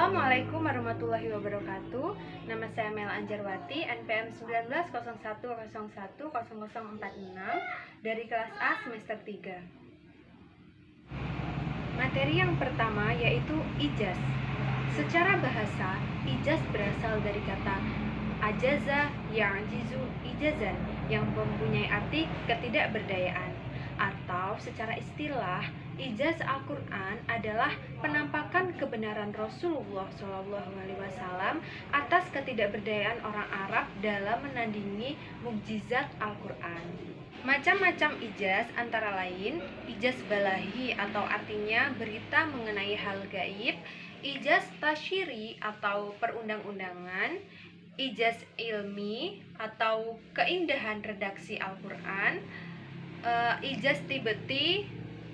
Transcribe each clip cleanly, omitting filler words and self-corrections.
Assalamualaikum warahmatullahi wabarakatuh. Nama saya Mel Anjarwati, NPM 1901010046 dari kelas A semester 3. Materi yang pertama yaitu ijaz. Secara bahasa, ijaz berasal dari kata ajaza ya'jizu ijazan yang mempunyai arti ketidakberdayaan. Atau secara istilah, ijaz Al-Quran adalah penampakan kebenaran Rasulullah SAW atas ketidakberdayaan orang Arab dalam menandingi mukjizat Al-Quran. Macam-macam ijaz antara lain ijaz balahi atau artinya berita mengenai hal gaib, ijaz tasyiri atau perundang-undangan, ijaz ilmi atau keindahan redaksi Al-Quran, ijaz tibeti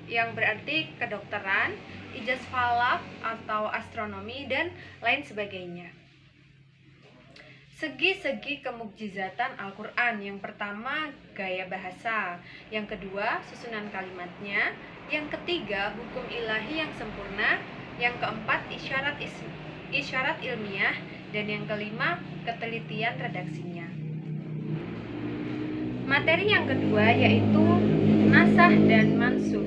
yang berarti kedokteran, ijaz falak atau astronomi, dan lain sebagainya. Segi-segi kemukjizatan Al-Quran. Yang pertama, gaya bahasa. Yang kedua, susunan kalimatnya. Yang ketiga, hukum ilahi yang sempurna. Yang keempat, isyarat ilmiah. Dan yang kelima, ketelitian redaksinya. Materi yang kedua yaitu nasah dan mansuh.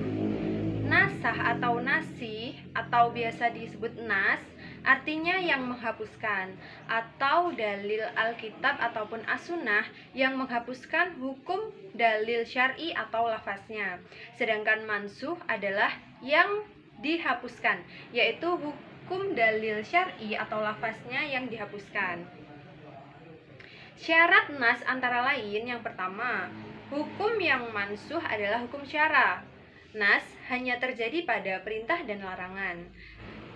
Nasah atau nasih atau biasa disebut nas artinya yang menghapuskan, atau dalil Alkitab ataupun as-sunnah yang menghapuskan hukum dalil syar'i atau lafaznya. Sedangkan mansuh adalah yang dihapuskan, yaitu hukum dalil syar'i atau lafaznya yang dihapuskan. Syarat nas antara lain, yang pertama, hukum yang mansuh adalah hukum syara. Nas hanya terjadi pada perintah dan larangan.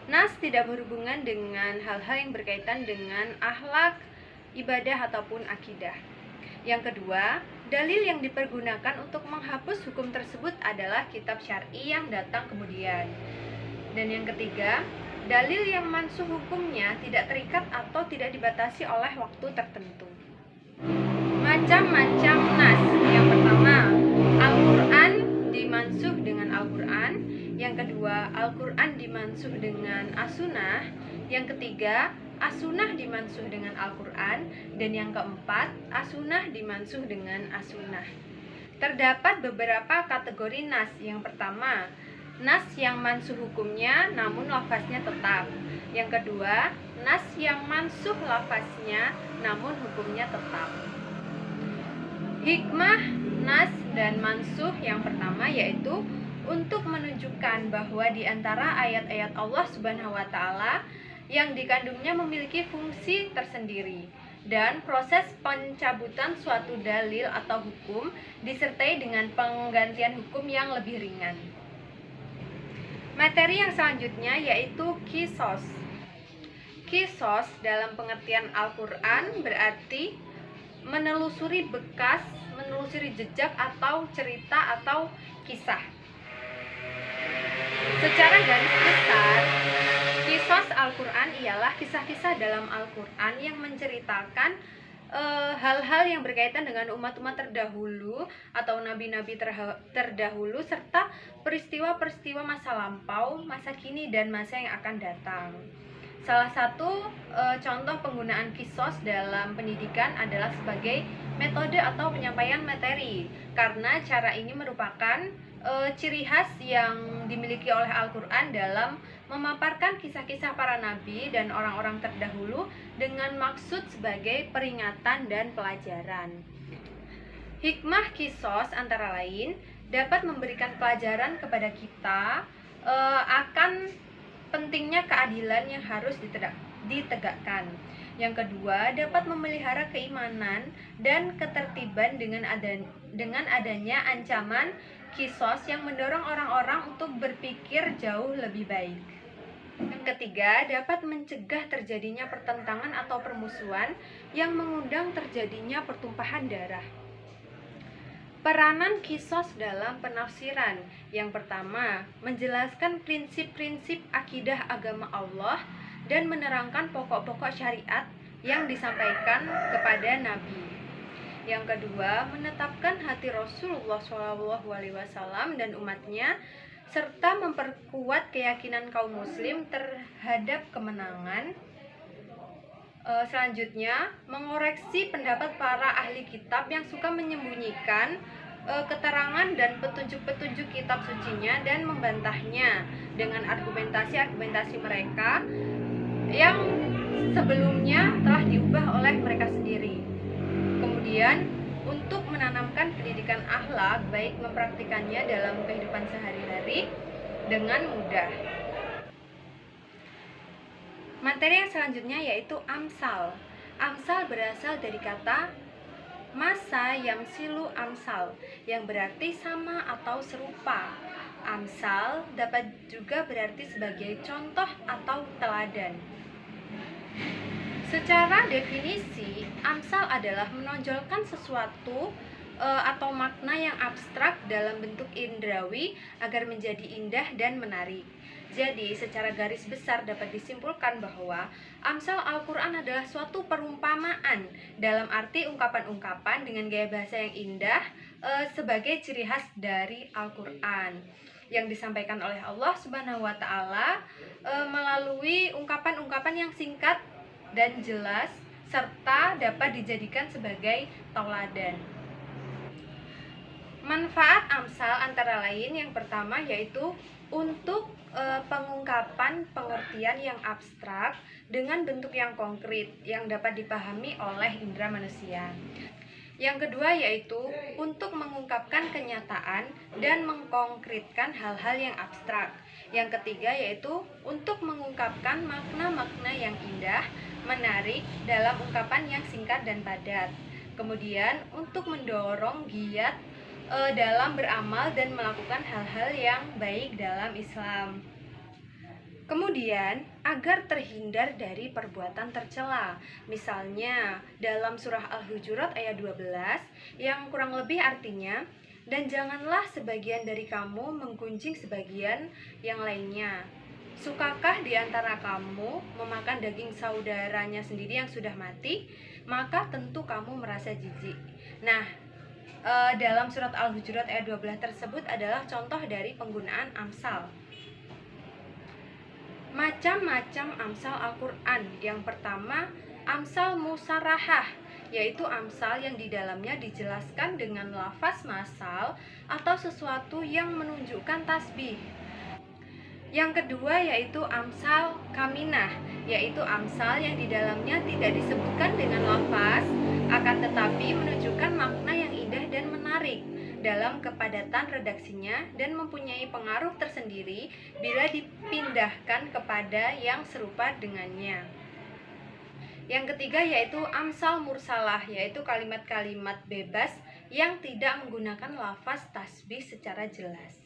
Nas tidak berhubungan dengan hal-hal yang berkaitan dengan akhlak, ibadah ataupun akidah. Yang kedua, dalil yang dipergunakan untuk menghapus hukum tersebut adalah kitab syar'i yang datang kemudian. Dan yang ketiga, dalil yang mansuh hukumnya tidak terikat atau tidak dibatasi oleh waktu tertentu. Macam-macam nas. Yang pertama, Al-Quran dimansuh dengan Al-Quran. Yang kedua, Al-Quran dimansuh dengan as-sunnah. Yang ketiga, as-sunnah dimansuh dengan Al-Quran. Dan yang keempat, as-sunnah dimansuh dengan as-sunnah. Terdapat beberapa kategori nas. Yang pertama, nas yang mansuh hukumnya namun lafaznya tetap. Yang kedua, nas yang mansuh lafaznya namun hukumnya tetap. Hikmah nas dan mansuh yang pertama yaitu untuk menunjukkan bahwa di antara ayat-ayat Allah Subhanahu wa taala yang dikandungnya memiliki fungsi tersendiri, dan proses pencabutan suatu dalil atau hukum disertai dengan penggantian hukum yang lebih ringan. Materi yang selanjutnya yaitu kisos. Kisos dalam pengertian Al-Quran berarti menelusuri bekas, menelusuri jejak atau cerita atau kisah. Secara garis besar, kisos Al-Quran ialah kisah-kisah dalam Al-Quran yang menceritakan hal-hal yang berkaitan dengan umat-umat terdahulu atau nabi-nabi terdahulu serta peristiwa-peristiwa masa lampau, masa kini, dan masa yang akan datang. Salah satu contoh penggunaan kisos dalam pendidikan adalah sebagai metode atau penyampaian materi, karena cara ini merupakan ciri khas yang dimiliki oleh Al-Quran dalam memaparkan kisah-kisah para nabi dan orang-orang terdahulu dengan maksud sebagai peringatan dan pelajaran. Hikmah kisos antara lain dapat memberikan pelajaran kepada kita akan pentingnya keadilan yang harus ditegakkan. Yang kedua, dapat memelihara keimanan dan ketertiban dengan adanya ancaman kisos yang mendorong orang-orang untuk berpikir jauh lebih baik. Yang ketiga, dapat mencegah terjadinya pertentangan atau permusuhan yang mengundang terjadinya pertumpahan darah. Peranan kisos dalam penafsiran. Yang pertama, menjelaskan prinsip-prinsip akidah agama Allah dan menerangkan pokok-pokok syariat yang disampaikan kepada Nabi. Yang kedua, menetapkan hati Rasulullah SAW dan umatnya, serta memperkuat keyakinan kaum muslim terhadap kemenangan. Selanjutnya, mengoreksi pendapat para ahli kitab yang suka menyembunyikan keterangan dan petunjuk-petunjuk kitab sucinya dan membantahnya dengan argumentasi-argumentasi mereka yang sebelumnya telah diubah oleh mereka sendiri. Kemudian, untuk menanamkan pendidikan akhlak, baik mempraktikannya dalam kehidupan sehari-hari dengan mudah. Materi yang selanjutnya yaitu amsal. Amsal berasal dari kata masa yamsilu amsal, yang berarti sama atau serupa. Amsal dapat juga berarti sebagai contoh atau teladan. Secara definisi, amsal adalah menonjolkan sesuatu atau makna yang abstrak dalam bentuk indrawi agar menjadi indah dan menarik. Jadi, secara garis besar dapat disimpulkan bahwa amsal Al-Quran adalah suatu perumpamaan dalam arti ungkapan-ungkapan dengan gaya bahasa yang indah sebagai ciri khas dari Al-Quran yang disampaikan oleh Allah Subhanahu wa Ta'ala melalui ungkapan-ungkapan yang singkat dan jelas serta dapat dijadikan sebagai tauladan. Manfaat amsal antara lain yang pertama yaitu untuk pengungkapan pengertian yang abstrak dengan bentuk yang konkret yang dapat dipahami oleh indera manusia. Yang kedua yaitu untuk mengungkapkan kenyataan dan mengkonkretkan hal-hal yang abstrak. Yang ketiga yaitu untuk mengungkapkan makna-makna yang indah, menarik dalam ungkapan yang singkat dan padat. Kemudian untuk mendorong giat dalam beramal dan melakukan hal-hal yang baik dalam Islam. Kemudian, agar terhindar dari perbuatan tercela. Misalnya, dalam surah Al-Hujurat ayat 12 yang kurang lebih artinya, dan janganlah sebagian dari kamu menggunjing sebagian yang lainnya. Sukakah di antara kamu memakan daging saudaranya sendiri yang sudah mati? Maka tentu kamu merasa jijik. Nah, dalam surat Al-Hujurat ayat 12 tersebut adalah contoh dari penggunaan amsal. Macam-macam amsal Al-Quran. Yang pertama, amsal musarahah, yaitu amsal yang di dalamnya dijelaskan dengan lafaz masal atau sesuatu yang menunjukkan tasbih. Yang kedua yaitu amsal kaminah, yaitu amsal yang di dalamnya tidak disebutkan dengan lafaz, akan tetapi menunjukkan makna yang indah dan menarik dalam kepadatan redaksinya dan mempunyai pengaruh tersendiri bila dipindahkan kepada yang serupa dengannya. Yang ketiga yaitu amsal mursalah, yaitu kalimat-kalimat bebas yang tidak menggunakan lafaz tasbih secara jelas.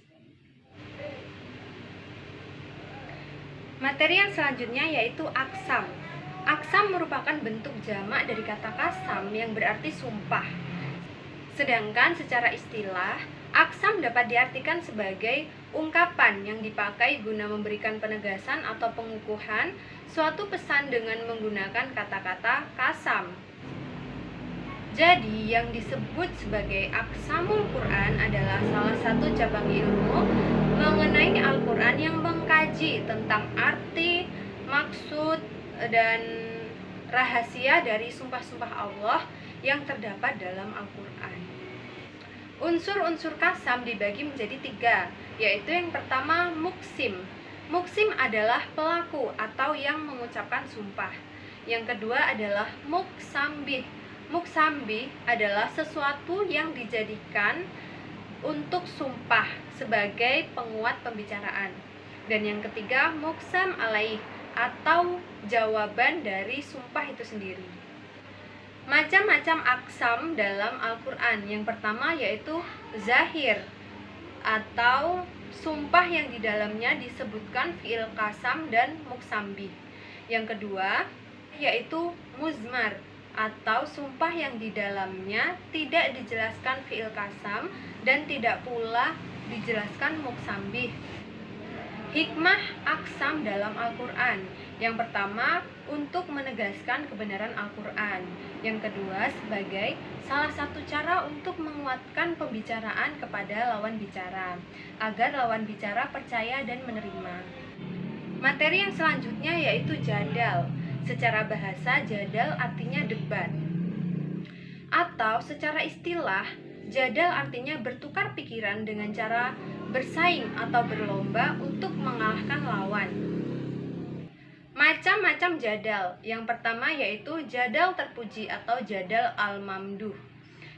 Materi yang selanjutnya yaitu aksam. Aksam merupakan bentuk jamak dari kata kasam yang berarti sumpah. Sedangkan secara istilah, aksam dapat diartikan sebagai ungkapan yang dipakai guna memberikan penegasan atau pengukuhan suatu pesan dengan menggunakan kata-kata kasam. Jadi, yang disebut sebagai aksamul Quran adalah salah satu cabang ilmu mengenai Al-Quran yang mengkaji tentang arti, maksud, dan rahasia dari sumpah-sumpah Allah yang terdapat dalam Al-Quran. Unsur-unsur kasam dibagi menjadi 3, yaitu yang pertama muksim. Muksim adalah pelaku atau yang mengucapkan sumpah. Yang kedua adalah muksambih. Muksambih adalah sesuatu yang dijadikan untuk sumpah sebagai penguat pembicaraan. Dan yang ketiga muksam alaih atau jawaban dari sumpah itu sendiri. Macam-macam aksam dalam Al-Quran. Yang pertama yaitu zahir atau sumpah yang di dalamnya disebutkan fi'il kasam dan muksambih. Yang kedua yaitu muzmar atau sumpah yang di dalamnya tidak dijelaskan fi'il kasam dan tidak pula dijelaskan muksambih. Hikmah aksam dalam Al-Quran. Yang pertama, untuk menegaskan kebenaran Al-Quran. Yang kedua, sebagai salah satu cara untuk menguatkan pembicaraan kepada lawan bicara, agar lawan bicara percaya dan menerima. Materi yang selanjutnya yaitu jadal. Secara bahasa, jadal artinya debat. Atau secara istilah, jadal artinya bertukar pikiran dengan cara bersaing atau berlomba untuk mengalahkan lawan. Macam-macam jadal. Yang pertama yaitu jadal terpuji atau jadal al-mamduh,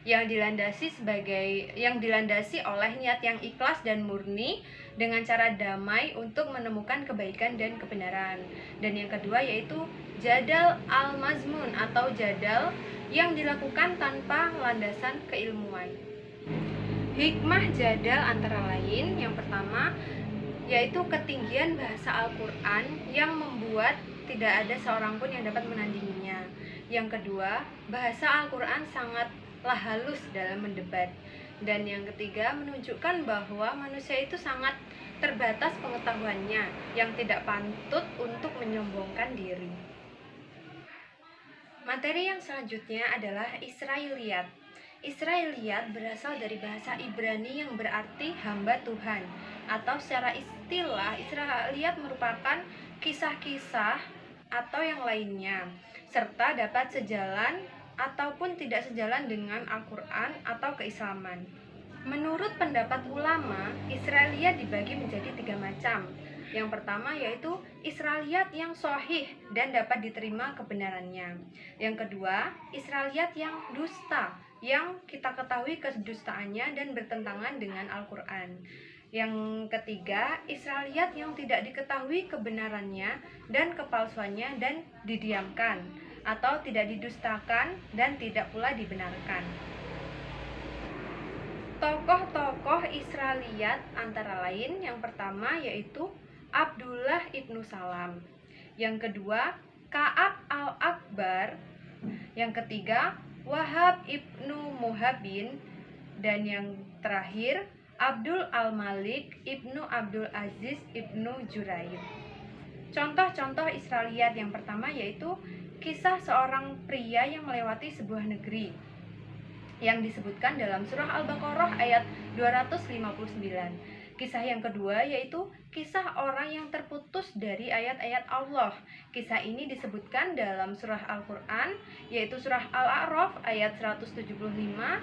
yang dilandasi oleh niat yang ikhlas dan murni dengan cara damai untuk menemukan kebaikan dan kebenaran. Dan yang kedua yaitu jadal al-mazmun atau jadal yang dilakukan tanpa landasan keilmuan. Hikmah jadal antara lain, yang pertama yaitu ketinggian bahasa Al-Quran yang membuat tidak ada seorang pun yang dapat menandinginya. Yang kedua, bahasa Al-Quran sangatlah halus dalam mendebat. Dan yang ketiga, menunjukkan bahwa manusia itu sangat terbatas pengetahuannya, yang tidak pantut untuk menyombongkan diri. Materi yang selanjutnya adalah Israiliyat. Israiliyat berasal dari bahasa Ibrani yang berarti hamba Tuhan, atau secara istilah Israiliyat merupakan kisah-kisah atau yang lainnya, serta dapat sejalan ataupun tidak sejalan dengan Al-Quran atau keislaman. Menurut pendapat ulama, Israiliyat dibagi menjadi 3 macam. Yang pertama yaitu Israiliyat yang sahih dan dapat diterima kebenarannya. Yang kedua, Israiliyat yang dusta, yang kita ketahui kedustaannya dan bertentangan dengan Al-Quran. Yang ketiga, Israiliyat yang tidak diketahui kebenarannya dan kepalsuannya dan didiamkan, atau tidak didustakan dan tidak pula dibenarkan. Tokoh-tokoh Israiliyat antara lain, yang pertama yaitu Abdullah ibnu Salam, yang kedua Ka'ab al-Akbar, yang ketiga Wahab ibnu Muhabin, dan yang terakhir Abdul al-Malik ibnu Abdul Aziz ibnu Juraid. Contoh-contoh Israiliyat yang pertama yaitu kisah seorang pria yang melewati sebuah negeri, yang disebutkan dalam surah Al-Baqarah ayat 259. Kisah yang kedua yaitu kisah orang yang terputus dari ayat-ayat Allah. Kisah ini disebutkan dalam surah Al-Quran, yaitu surah Al-A'raf ayat 175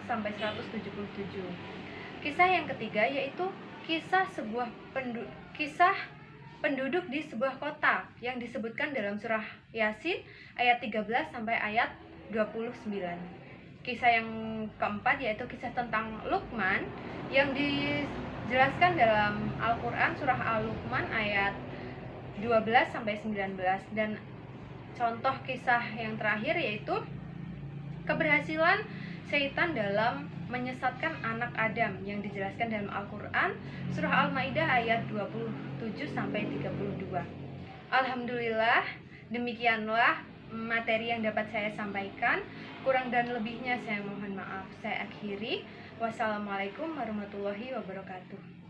sampai 177. Kisah yang ketiga yaitu kisah penduduk di sebuah kota, yang disebutkan dalam surah Yasin ayat 13 sampai ayat 29. Kisah yang keempat yaitu kisah tentang Luqman, yang dijelaskan dalam Al-Quran surah Al-Luqman ayat 12 sampai 19. Dan contoh kisah yang terakhir yaitu keberhasilan syaitan dalam menyesatkan anak Adam, yang dijelaskan dalam Al-Quran surah Al-Maidah ayat 27 sampai 32. Alhamdulillah, demikianlah materi yang dapat saya sampaikan. Kurang dan lebihnya saya mohon maaf. Saya akhiri. Wassalamualaikum warahmatullahi wabarakatuh.